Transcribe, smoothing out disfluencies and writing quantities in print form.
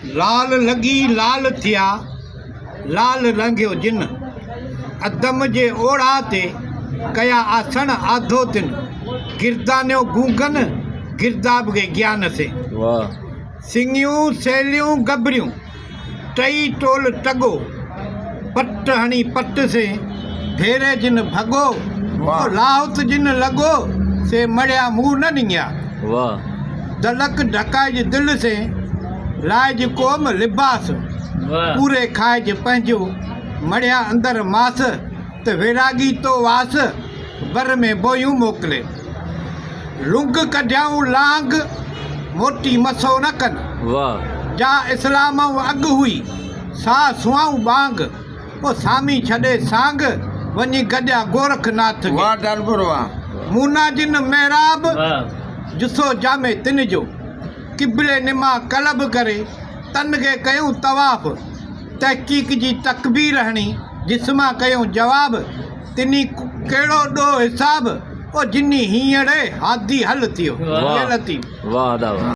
लाल लगी लाल थिया लाल रंगियो जिन अदम जे ओढ़ा ते कया आसन आधो तिन गिरदान्यो गूंगन गिरदाब के ज्ञान से सिंगियूं सहेलियूं गबरियूं टई टोल टगो पट हणी पट से भेरे जिन भगो लाहुत जिन लगो से मड़िया मुंह न निंगिया दलक ढकाइज दिल से लाइज कोम लिबास पूरे खाइज पंहिंजो मड़िया अंदर मास त वैरागी तो वास बर में बोयूं मोकिले लुंग कढियाऊं लांग मोटी मसो न कन जा इस्लाम अॻु हुई सा सुआऊं बांग ओ सामी छॾे सांग वञी गॾिया गोरखनाथ मूना जिन मेहराब जुसो जामे तिन जो किबले निमा कलब करे तन के कयूं तवाफ़ तहक़ीक़ जी तकबीर हणी जिस्मा कयूं जवाब तिनी कहिड़ो ॾो हिसाब ओ जिनी हींअर हादी हल थियो।